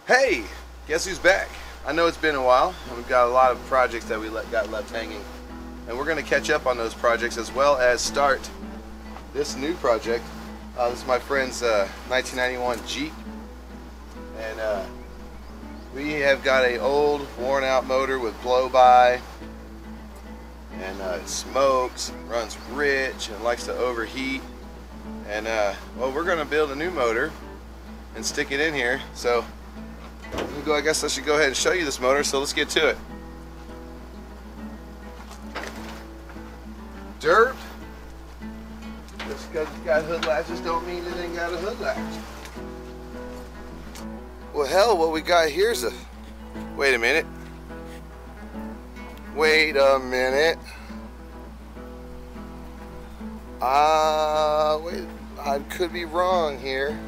Hey, guess who's back? I know it's been a while, and we've got a lot of projects that we got left hanging, and we're going to catch up on those projects as well as start this new project. This is my friend's 1991 Jeep, and we have got a old, worn-out motor with blow-by, and it smokes, runs rich, and likes to overheat. And well, we're going to build a new motor and stick it in here. So I guess I should go ahead and show you this motor, so let's get to it. Dirt. Just because it's got hood latches don't mean it ain't got a hood latch. Well, hell, what we got here is a... Wait a minute. Wait a minute. Wait, I could be wrong here.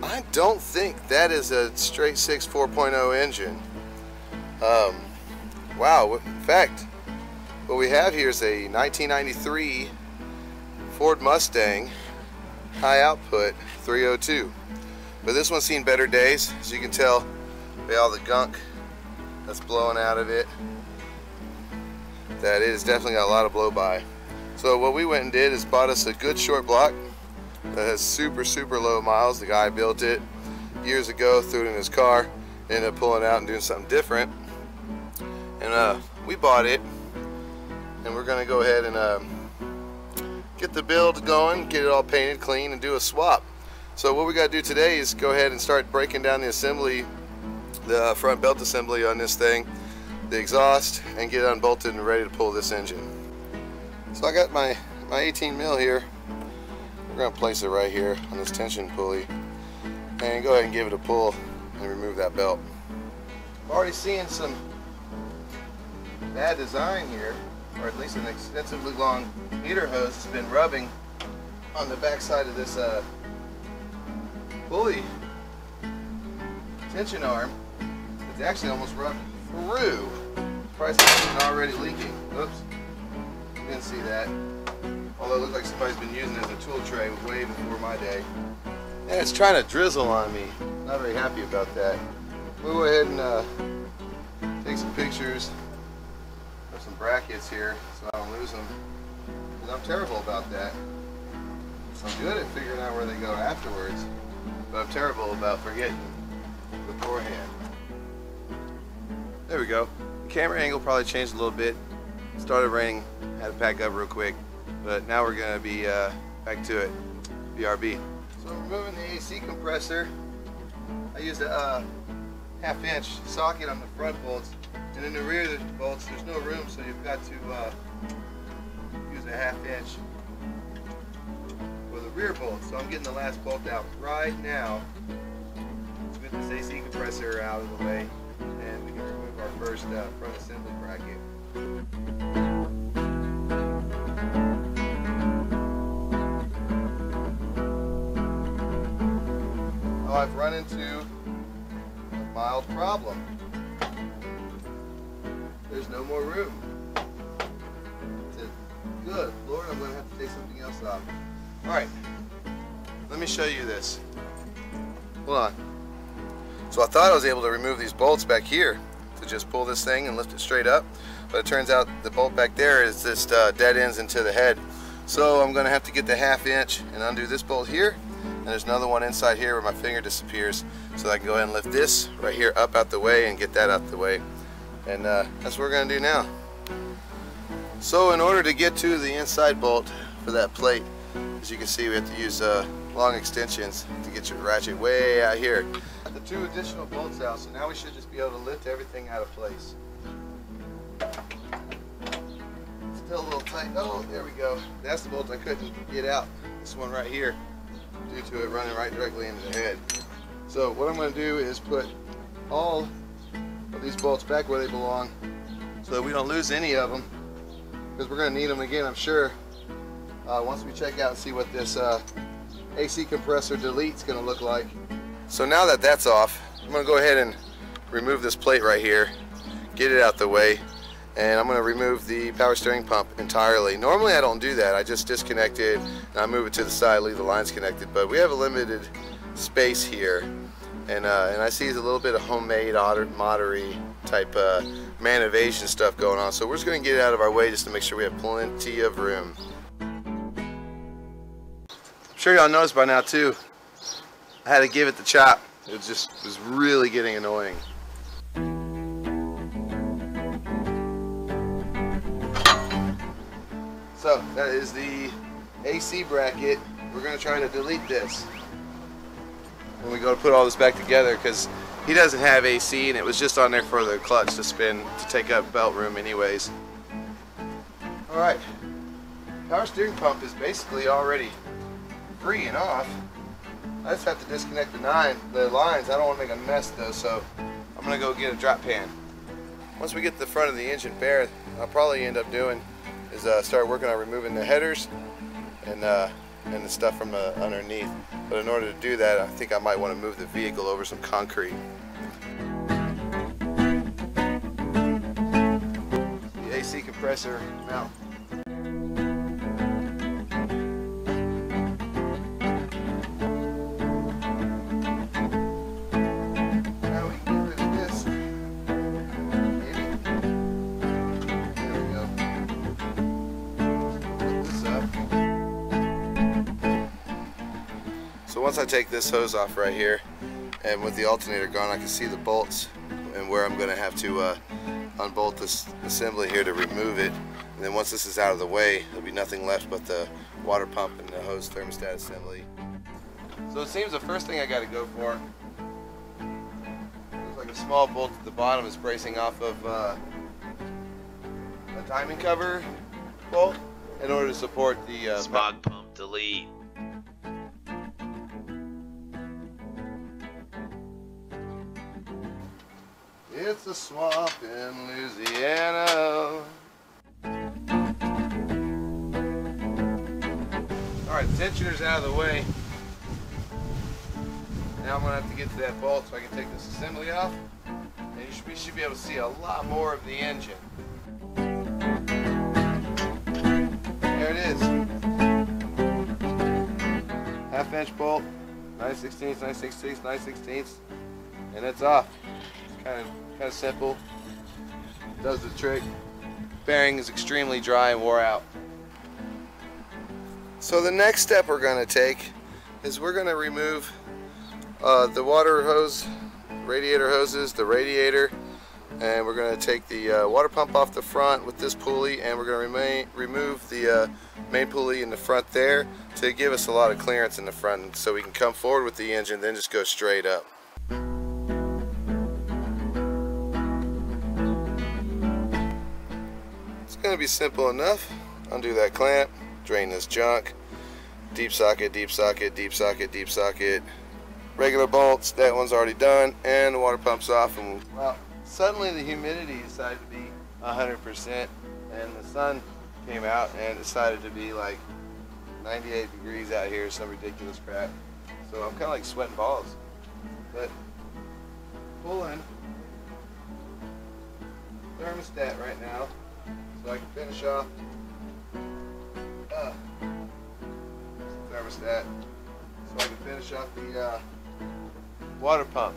I don't think that is a straight 6 4.0 engine. Wow, in fact, what we have here is a 1993 Ford Mustang high output 302. But this one's seen better days, as you can tell by all the gunk that's blowing out of it. That is definitely got a lot of blow by. So what we went and did is bought us a good short block that has super low miles. The guy built it years ago, threw it in his car, ended up pulling out and doing something different. And we bought it, and we're gonna go ahead and get the build going, get it all painted clean, and do a swap. So what we got to do today is go ahead and start breaking down the assembly, the front belt assembly on this thing, the exhaust, and get it unbolted and ready to pull this engine. So I got my 18 mil here. We're going to place it right here on this tension pulley and go ahead and give it a pull and remove that belt. I'm already seeing some bad design here, or at least an extensively long meter hose has been rubbing on the back side of this pulley tension arm. It's actually almost rubbed through. Price is already leaking. Oops, didn't see that. Although it looked like somebody's been using it as a tool tray way before my day. And it's trying to drizzle on me. Not very happy about that. We'll go ahead and take some pictures of some brackets here so I don't lose them. Because I'm terrible about that. I'm good at figuring out where they go afterwards, but I'm terrible about forgetting beforehand. There we go. The camera angle probably changed a little bit. It started raining, had to pack up real quick, but now we're going to be back to it. BRB. So removing the AC compressor, I used a half-inch socket on the front bolts, and in the rear of the bolts there's no room, so you've got to use a half-inch for the rear bolt. So I'm getting the last bolt out right now. Let's get this AC compressor out of the way, and we can remove our first front assembly bracket. Oh, I've run into a mild problem. There's no more room. Good Lord, I'm going to have to take something else off. Alright, let me show you this. Hold on. So I thought I was able to remove these bolts back here to just pull this thing and lift it straight up, but it turns out the bolt back there is just dead ends into the head. So I'm going to have to get the half-inch and undo this bolt here, and there's another one inside here where my finger disappears, so I can go ahead and lift this right here up out the way and get that out the way. And that's what we're going to do now. So in order to get to the inside bolt for that plate, as you can see, we have to use long extensions to get your ratchet way out here. Got the 2 additional bolts out, so now we should just be able to lift everything out of place. Still a little tight. Oh, there we go. That's the bolt I couldn't get out. This one right here, due to it running right directly into the head. So what I'm going to do is put all of these bolts back where they belong so that we don't lose any of them, because we're going to need them again, I'm sure, once we check out and see what this AC compressor delete's going to look like. So now that that's off, I'm going to go ahead and remove this plate right here, get it out the way, and I'm going to remove the power steering pump entirely. Normally I don't do that. I just disconnect it and I move it to the side, leave the lines connected, but we have a limited space here, and I see a little bit of homemade moddery type manovation stuff going on. So we're just going to get it out of our way just to make sure we have plenty of room. I'm sure y'all noticed by now too, I had to give it the chop. It was really getting annoying. So that is the AC bracket. We're going to try to delete this when we go to put all this back together, because he doesn't have AC and it was just on there for the clutch to spin to take up belt room anyways. Alright, power steering pump is basically already free and off. I just have to disconnect the lines. I don't want to make a mess though, so I'm going to go get a drop pan. Once we get the front of the engine bare, I'll probably end up doing is start working on removing the headers and the stuff from underneath. But in order to do that, I think I might want to move the vehicle over some concrete. The AC compressor mount. So once I take this hose off right here, and with the alternator gone, I can see the bolts and where I'm going to have to unbolt this assembly here to remove it. And then once this is out of the way, there'll be nothing left but the water pump and the hose thermostat assembly. So it seems the first thing I got to go for, looks like a small bolt at the bottom is bracing off of a timing cover bolt in order to support the smog pump delete. It's a swamp in Louisiana. Alright, the tensioner's out of the way. Now I'm going to have to get to that bolt so I can take this assembly off. And we should be able to see a lot more of the engine. There it is. 1/2 inch bolt, 9/16, 9/16, 9/16, and it's off. Kind of simple. Does the trick. Bearing is extremely dry and wore out. So the next step we're going to take is we're going to remove the water hose, radiator hoses, the radiator, and we're going to take the water pump off the front with this pulley, and we're going to remove the main pulley in the front there to give us a lot of clearance in the front, so we can come forward with the engine, then just go straight up. It's going to be simple enough. Undo that clamp, drain this junk, deep socket, deep socket, deep socket, deep socket, regular bolts, that one's already done, and the water pump's off. And well, suddenly the humidity decided to be 100%, and the sun came out and decided to be like 98 degrees out here, some ridiculous crap. So I'm kind of like sweating balls. But pulling thermostat right now, so I can finish off thermostat, so I can finish off the water pump.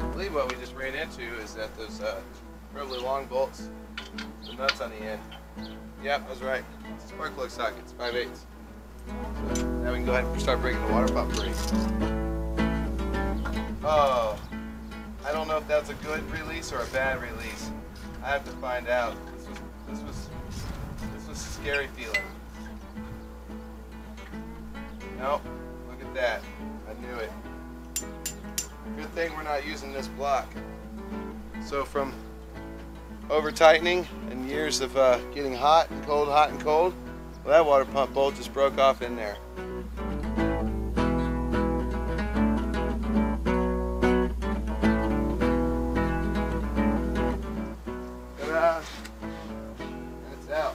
I believe what we just ran into is that those really long bolts, the nuts on the end. Yep, I was right. It's a spark plug socket. It's 5/8. So now we can go ahead and start breaking the water pump free. Oh, I don't know if that's a good release or a bad release. I have to find out. This was a scary feeling. Nope, look at that. I knew it. Good thing we're not using this block. So from over tightening and years of getting hot and cold, well, that water pump bolt just broke off in there. Ta-da! And it's out.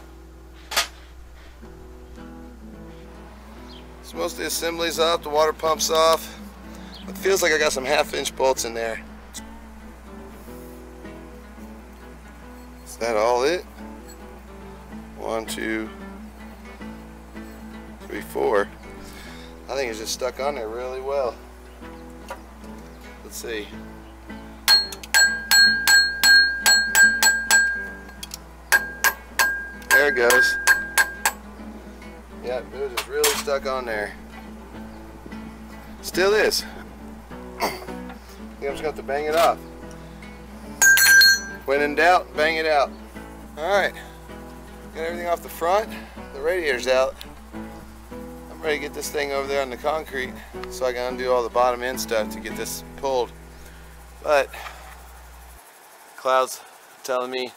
So most of the assembly's off, the water pump's off. It feels like I got some 1/2 inch bolts in there. Is that all it? 1, 2, 3, 4. I think it's just stuck on there really well. Let's see. There it goes. Yeah, it was just really stuck on there. Still is. I think I'm just going to have to bang it off. When in doubt, bang it out. Alright. Got everything off the front. The radiator's out. I'm ready to get this thing over there on the concrete so I can undo all the bottom end stuff to get this pulled. But clouds telling me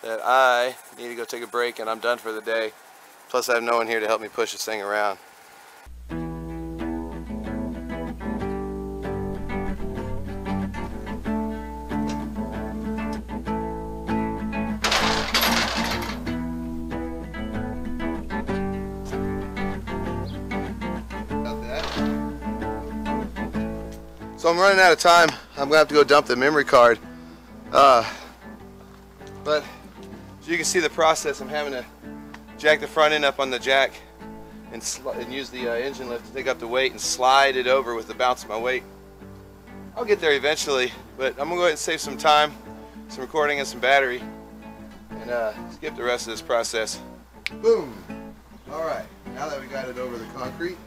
that I need to go take a break and I'm done for the day. Plus I have no one here to help me push this thing around. So I'm running out of time. I'm gonna have to go dump the memory card. But as you can see the process, I'm having to jack the front end up on the jack and use the engine lift to take up the weight and slide it over with the bounce of my weight. I'll get there eventually, but I'm gonna go ahead and save some time, some recording and some battery, and skip the rest of this process. Boom! Alright, now that we got it over the concrete,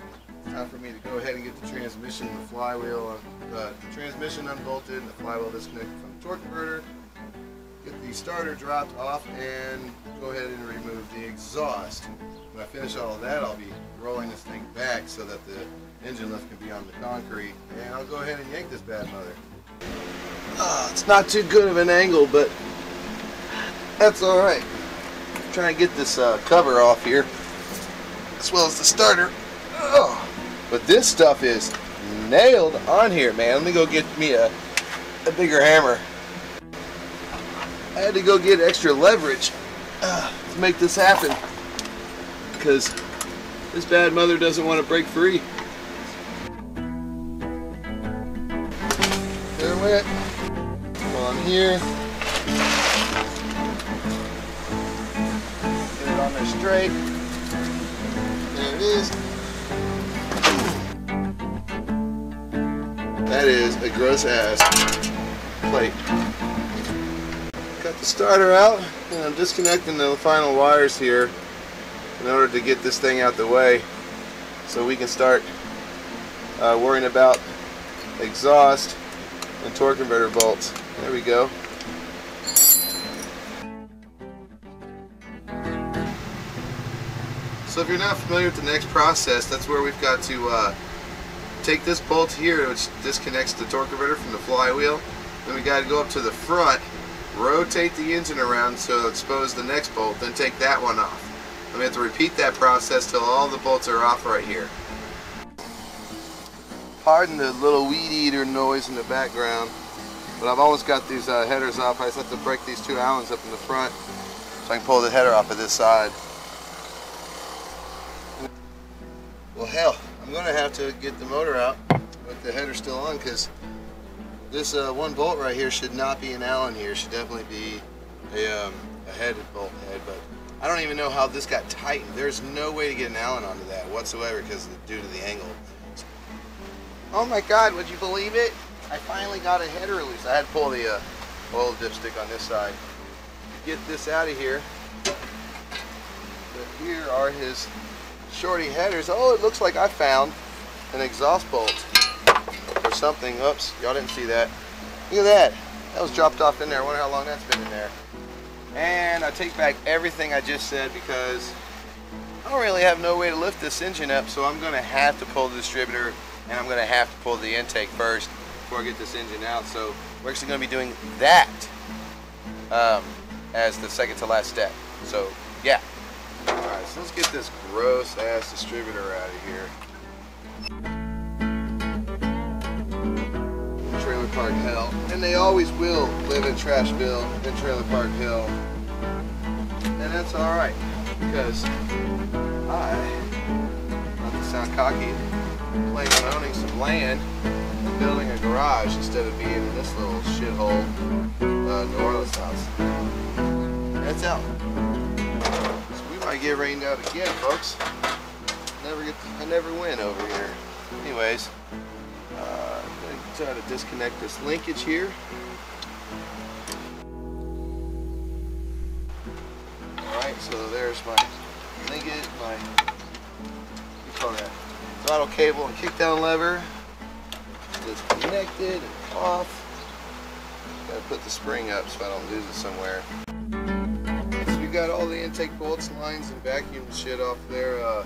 it's time for me to go ahead and get the transmission and the flywheel, the transmission unbolted and the flywheel disconnected from the torque converter, get the starter dropped off, and go ahead and remove the exhaust. When I finish all of that, I'll be rolling this thing back so that the engine lift can be on the concrete, and I'll go ahead and yank this bad mother. It's not too good of an angle, but that's alright. Trying to get this cover off here, as well as the starter. But this stuff is nailed on here, man. Let me go get me a bigger hammer. I had to go get extra leverage to make this happen, because this bad mother doesn't want to break free. There it went. Come on here. Get it on there straight. There it is. That is a gross ass plate. Got the starter out, and I'm disconnecting the final wires here in order to get this thing out the way so we can start worrying about exhaust and torque converter bolts. There we go. So if you're not familiar with the next process, that's where we've got to take this bolt here, which disconnects the torque converter from the flywheel. Then we got to go up to the front, rotate the engine around so it'll expose the next bolt, then take that one off. And we have to repeat that process till all the bolts are off right here. Pardon the little weed eater noise in the background, but I've almost got these headers off. I just have to break these two Allens up in the front so I can pull the header off of this side. Well, hell, I'm going to have to get the motor out with the header still on, because this one bolt right here should not be an Allen here. It should definitely be a headed bolt head, but I don't even know how this got tightened. There's no way to get an Allen onto that whatsoever because due to the angle. Oh my God, would you believe it? I finally got a header loose. I had to pull the oil dipstick on this side. Get this out of here. But here are his shorty headers. Oh, it looks like I found an exhaust bolt or something. Oops, y'all didn't see that. Look at that. That was dropped off in there. I wonder how long that's been in there. And I take back everything I just said, because I don't really have no way to lift this engine up, so I'm going to have to pull the distributor, and I'm going to have to pull the intake first before I get this engine out. So we're actually going to be doing that as the second to last step. So yeah. Alright, so let's get this gross ass distributor out of here. Trailer park hell. And they always will live in Trashville and Trailer Park Hill. And that's alright, because I, not to sound cocky, plan on owning some land and building a garage instead of being in this little shithole New Orleans house. That's out. So we might get rained out again, folks. I never win over here. Anyways, I'm going to try to disconnect this linkage here. Alright, so there's my linkage, my throttle cable and kickdown lever. Disconnected and off. Gotta put the spring up so I don't lose it somewhere. So we got all the intake bolts, lines, and vacuum shit off there.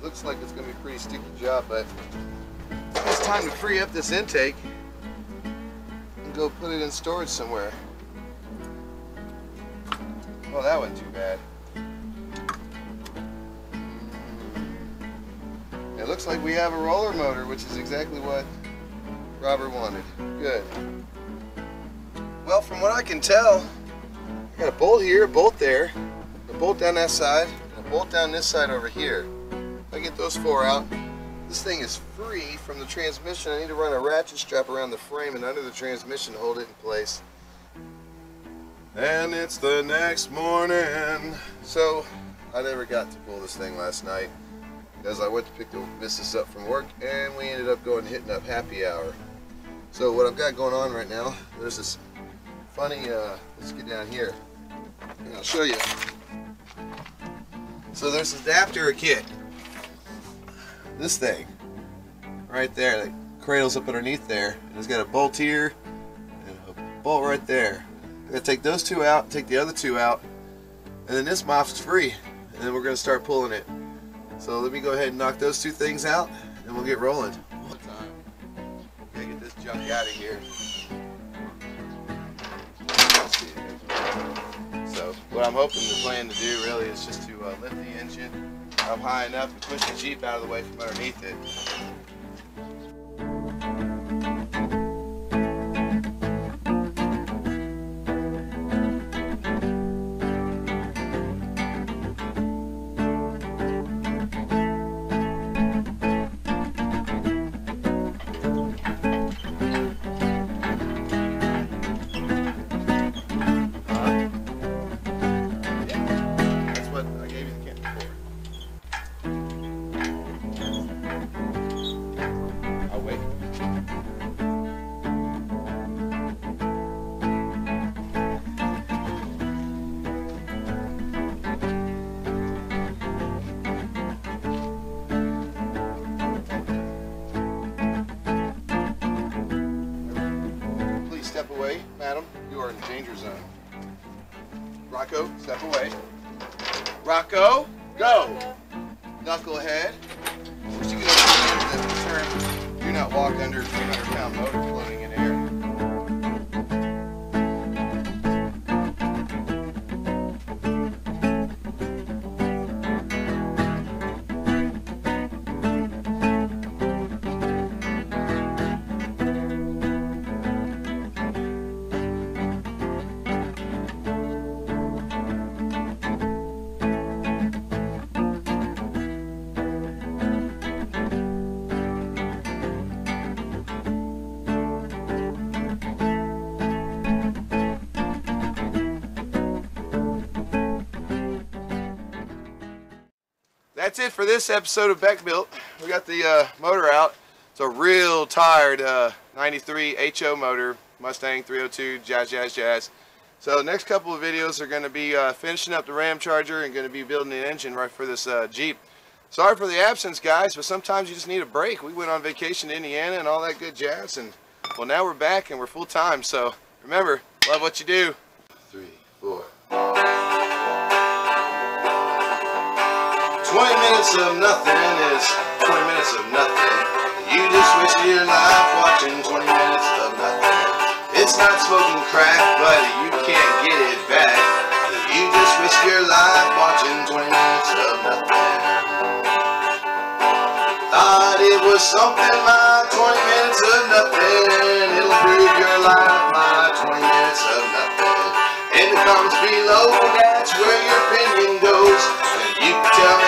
Looks like it's gonna be a pretty sticky job, but it's time to free up this intake and go put it in storage somewhere. Well, that wasn't too bad. It looks like we have a roller motor, which is exactly what Robert wanted. Good. Well, from what I can tell, I got a bolt here, a bolt there, a bolt down that side, and a bolt down this side over here. If I get those four out, this thing is free from the transmission. I need to run a ratchet strap around the frame and under the transmission to hold it in place. And it's the next morning. So, I never got to pull this thing last night because I went to pick the missus up from work and we ended up going hitting up happy hour. So what I've got going on right now, there's this funny, let's get down here and I'll show you. So there's an adapter kit. This thing right there that cradles up underneath there, and it's got a bolt here and a bolt right there. I'm gonna take those two out, take the other two out, and then this mop's is free, and then we're gonna start pulling it. So let me go ahead and knock those two things out and we'll get rolling. One time. Gotta get this junk out of here. So what I'm hoping to plan to do really is just to lift the engine up high enough to push the Jeep out of the way from underneath it. Step away, madam. You are in danger zone. Rocco, step away. Rocco, go! Knucklehead. Once you get up to the end of the turn, do not walk under 300-pound motor floating in air. That's it for this episode of BeckBuilt. We got the motor out. It's a real tired 93 HO motor, Mustang 302, jazz. So the next couple of videos are going to be finishing up the Ram Charger and going to be building an engine right for this Jeep. Sorry for the absence, guys, but sometimes you just need a break. We went on vacation to Indiana and all that good jazz, and well, now we're back and we're full time. So remember, love what you do. 3, 4. 20 minutes of nothing is 20 minutes of nothing. You just wasted your life watching 20 minutes of nothing. It's not smoking crack, but you can't get it back. You just wasted your life watching 20 minutes of nothing. Thought it was something, my 20 minutes of nothing. It'll prove your life, my 20 minutes of nothing. In the comments below, that's where your opinion goes. And you can tell